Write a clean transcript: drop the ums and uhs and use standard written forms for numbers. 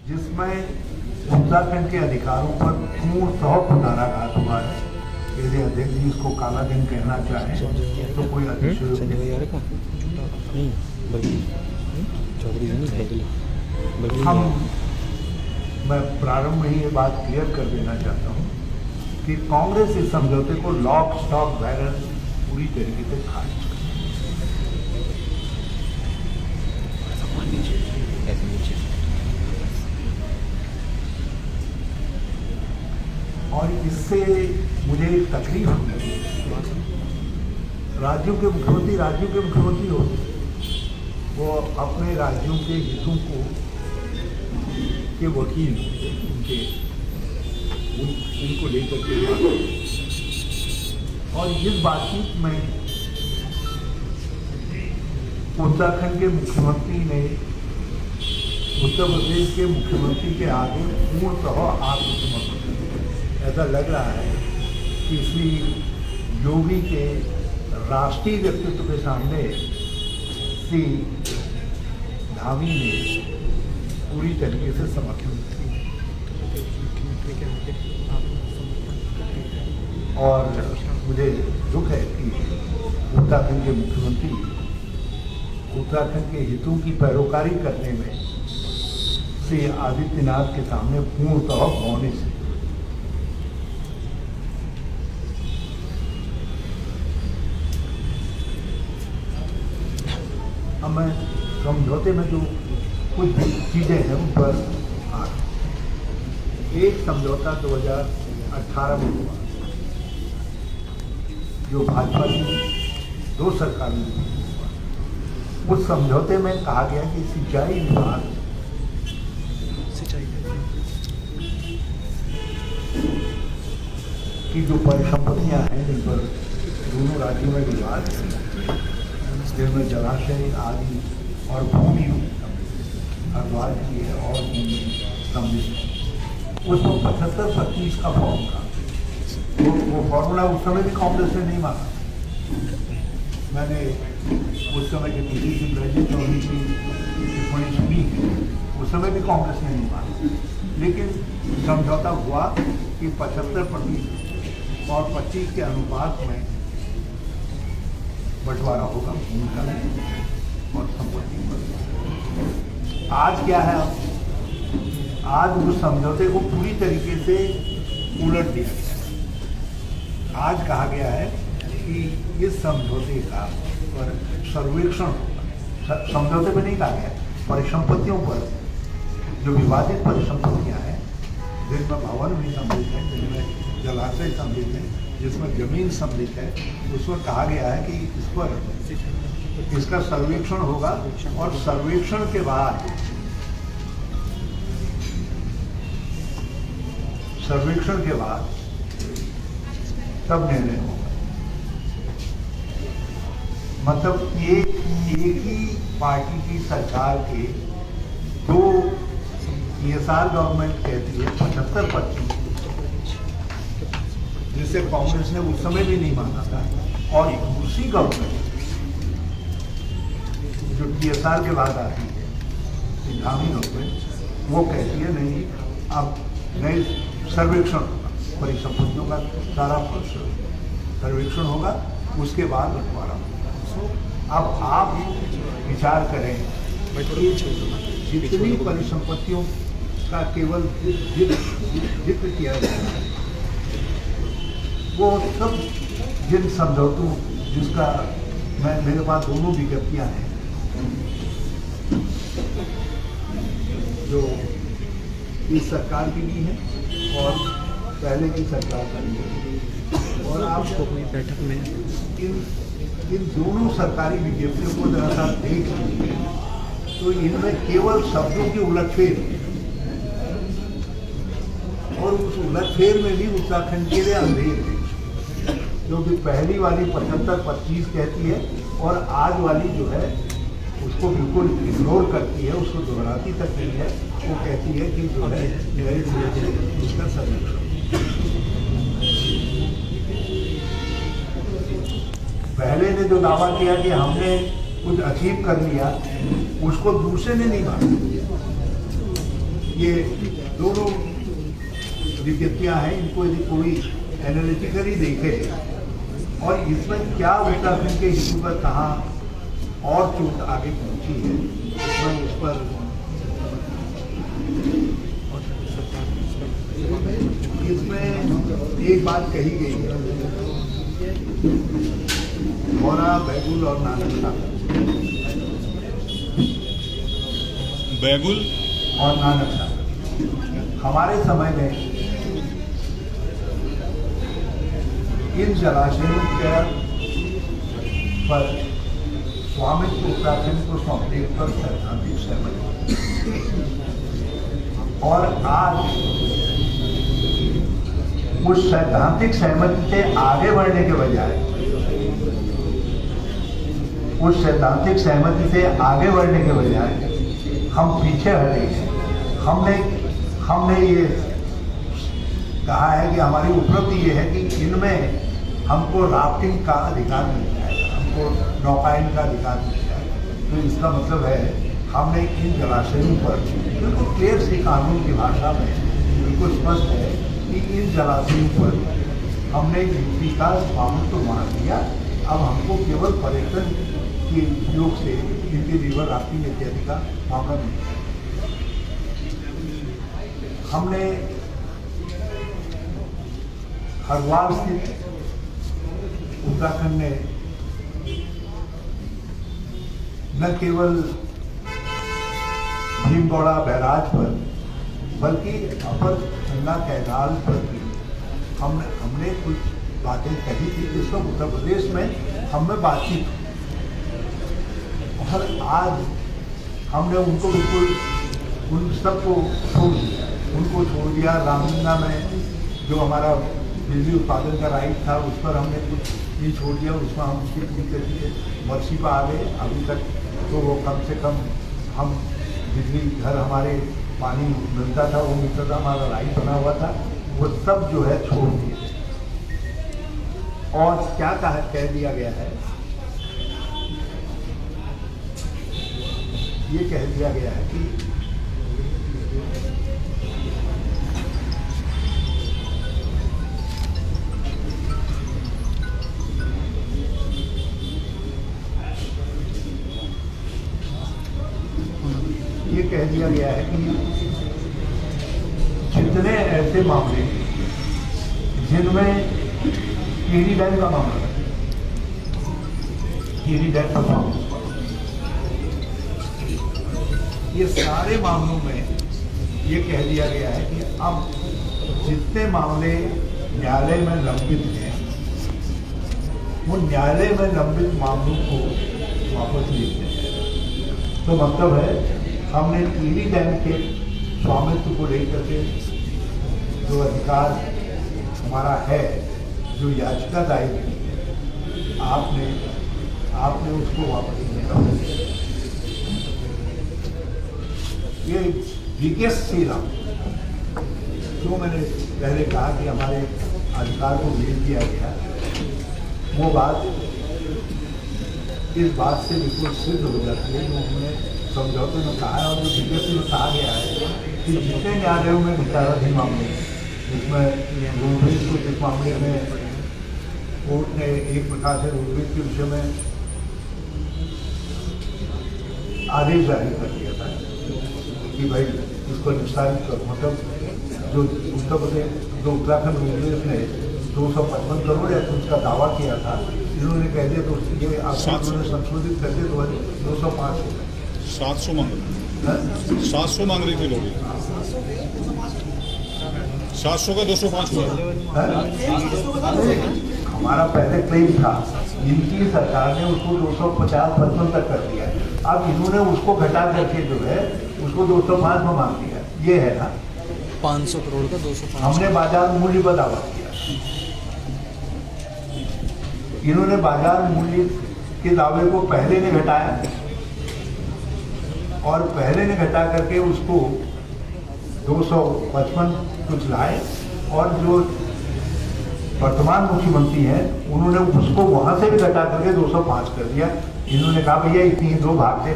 जिसमें उत्तराखंड के अधिकारों पर पूर्णतः कुठाराघात हुआ है। यदि अध्यक्ष जी इसको काला दिन कहना चाहें तो कोई अतिशयोक्ति नहीं। मैं प्रारंभ में ही ये बात क्लियर कर देना चाहता हूँ कि कांग्रेस इस समझौते को लॉक स्टॉक बैरल पूरी तरीके से खारिज कर, और इससे मुझे एक तकलीफ हुई। राज्यों के मुख्यमंत्री होते, वो अपने राज्यों के हितों को के वकील उनको लेकर के बात, और इस बातचीत में उत्तराखंड के मुख्यमंत्री ने उत्तर प्रदेश के मुख्यमंत्री के आगे पूर्णतः आत्मसमर्पण, ऐसा लग रहा है कि श्री योगी के राष्ट्रीय व्यक्तित्व के सामने श्री धामी ने पूरी तरीके से समर्थन किया। और मुझे दुख है कि उत्तराखंड के मुख्यमंत्री उत्तराखंड के हितों की पैरोकारी करने में श्री आदित्यनाथ के सामने पूर्णतः मौन से। अब मैं समझौते में जो कुछ चीज़ें हैं उन पर आ रहा हूँ। एक समझौता 2018 में हुआ जो भाजपा की 2 सरकारों में हुआ। उस समझौते में कहा गया कि सिंचाई विभाग की जो परिसंपत्तियां हैं जिन पर दोनों राज्यों में विवाद है, जिनमें जलाशय आदि और भूमि अखबार की है और भूमि सम्मिलित, उसमें 75-25 का फॉर्म था। वो फॉर्मूला उस समय भी कांग्रेस ने नहीं माना। मैंने उस समय के पीसीसी प्रेसिडेंट चौधरी की टिप्पणी सुनी, उस समय भी कांग्रेस ने नहीं माना। लेकिन समझौता हुआ कि 75% और 25 के अनुपात में बंटवारा होगा भूमि का और संपत्ति पर। आज क्या है, आज उस समझौते को पूरी तरीके से उलट दिया गया है। आज कहा गया है कि इस समझौते का पर सर्वेक्षण होगा। समझौते में नहीं कहा गया, परिसंपत्तियों पर जो विवादित परिसंपत्तियां हैं, जिनमें भवन भी सम्मिलित है, जिनमें जलाशय सम्मिलित है, जिसमें जमीन सम्मिलित है, उसमें कहा गया है कि इस पर इसका सर्वेक्षण होगा और सर्वेक्षण के बाद तब निर्णय होगा। मतलब एक ही पार्टी की सरकार के 2 ईएसआर गवर्नमेंट कहती है 75%, जिसे कांग्रेस ने उस समय भी नहीं माना था, और दूसरी गवर्नमेंट जो टीएसआर के बाद आती है धामी गवर्नमेंट, वो कहती है नहीं, अब नए सर्वेक्षण होगा, परिसंपत्तियों का सारा सर्वेक्षण होगा, उसके बाद बंटवारा होगा। अब आप विचार करें कि जितनी परिसंपत्तियों का केवल जिक्र किया जाता है, वो सब जिन समझौतों जिसका मेरे पास दोनों विज्ञप्तियां हैं जो इस सरकार की भी है और पहले की सरकार का भी है, और आप बैठक में इन दोनों सरकारी विज्ञप्तियों को जरा सा देख लीजिए तो इनमें केवल शब्दों की उलटफेर, और उस उलटफेर में भी उत्तराखंड के लिए अंधेर है, क्योंकि पहली वाली 75-25 कहती है और आज वाली जो है उसको बिल्कुल इग्नोर करती है, उसको दोहराती तक नहीं है। वो कहती है कि जो है उसका सर्वेक्षण। पहले ने जो दावा किया कि हमने कुछ अचीव कर लिया, उसको दूसरे ने नहीं माना। ये दोनों विज्ञप्तियाँ हैं, इनको यदि कोई एनालिटिकली देखे और इसमें क्या उत्तराखंड के हिस्सों पर कहाँ और चोट आगे पहुँची है, मैं उस पर इसमें एक बात कही गई है, मोरा, बैगुल और नानकशाह, बैगुल और नानकशाह हमारे समय में इन जलाशयों के पर स्वामित्व उत्तराखंड को सौंपने पर सैद्धांतिक सहमति, और आज उस सैद्धांतिक सहमति से आगे बढ़ने के बजाय, उस सैद्धांतिक सहमति से आगे बढ़ने के बजाय हम पीछे हटे हैं। हमने ये कहा है कि हमारी उपलब्धि ये है कि इनमें हमको राफ्टिंग का अधिकार मिल जाएगा, हमको नौकायन का अधिकार मिल जाएगा। तो इसका मतलब है हमने इन जलाशयों पर बिल्कुल क्लियर सी कानून की भाषा में बिल्कुल स्पष्ट है कि इन जलाशयों पर हमने यूपी का स्वामित्व मान लिया। अब हमको केवल पर्यटन के उपयोग से इनके रिवर राफ्टिंग इत्यादि का मामला नहीं। हमने हरिद्वार स्थित उत्तराखंड ने न केवल भीमगौड़ा बैराज पर बल्कि अपर गंगा कैनाल पर भी हमने कुछ बातें कही थी, जिसमें उत्तर प्रदेश में हमें बातचीत हुई। और आज हमने उनको बिल्कुल उन सबको छोड़ दिया, उनको छोड़ दिया। रामगंगा में जो हमारा बिजली उत्पादन का राइट था उस पर हमने कुछ नहीं छोड़ दिया, उसमें हम उसकी पूरी तरीके वर्षी पर आ गए। अभी तक तो वो कम से कम हम बिजली घर हमारे पानी मिलता था, वो मिलता था, हमारा राइट बना हुआ था, वो सब जो है छोड़ दिए। और क्या कह दिया गया है, ये कह दिया गया है कि कह दिया गया है कि जितने ऐसे मामले जिनमें कीरी डैम का मामला है, कीरी डैम का मामला, ये सारे मामलों में ये कह दिया गया है कि अब जितने मामले न्यायालय में लंबित हैं, वो न्यायालय में लंबित मामलों को वापस ले लिया जाए। तो मतलब है हमने कीरी डैम के स्वामित्व को लेकर के जो अधिकार हमारा है, जो याचिका दायर की, आपने उसको वापस लेना। ये बिगेस्ट सीरा जो मैंने पहले कहा कि हमारे अधिकार को भेज दिया गया, वो बात इस बात से बिल्कुल सिद्ध हो जाती है जो हमने समझौते में कहा है। और जो विज्ञप्ति में कहा गया है कि जितने न्यायालयों में विचाराधीन मामले, जिसमें रोडवेज को जिस मामले में कोर्ट ने एक प्रकार से रोडवेज के विषय में आदेश जारी कर दिया था कि भाई इसको निस्तारित करो, मतलब जो उत्तर प्रदेश, जो उत्तराखंड रोडवेज ने 255 करोड़ या उसका दावा किया था, इन्होंने कह दिया तो ये आपने संशोधित कर दिया तो 205 हो गए। 700 मांग रहे, 700 मांग रही थी लोग, 700 का 205 हुआ। हमारा पहले क्लेम था, इनकी सरकार ने उसको 250-55 तक कर दिया, अब इन्होंने उसको घटा करके जो है उसको 205 में मांग दिया। ये है ना 500 करोड़ का 205। हमने बाजार मूल्य पर दावा किया, इन्होंने बाजार मूल्य के दावे को पहले ने घटाया और पहले ने घटा करके उसको 255 कुछ लाए, और जो वर्तमान मुख्यमंत्री हैं उन्होंने उसको वहां से भी घटा करके 205 कर दिया। इन्होंने कहा भैया इतनी 2 भाग से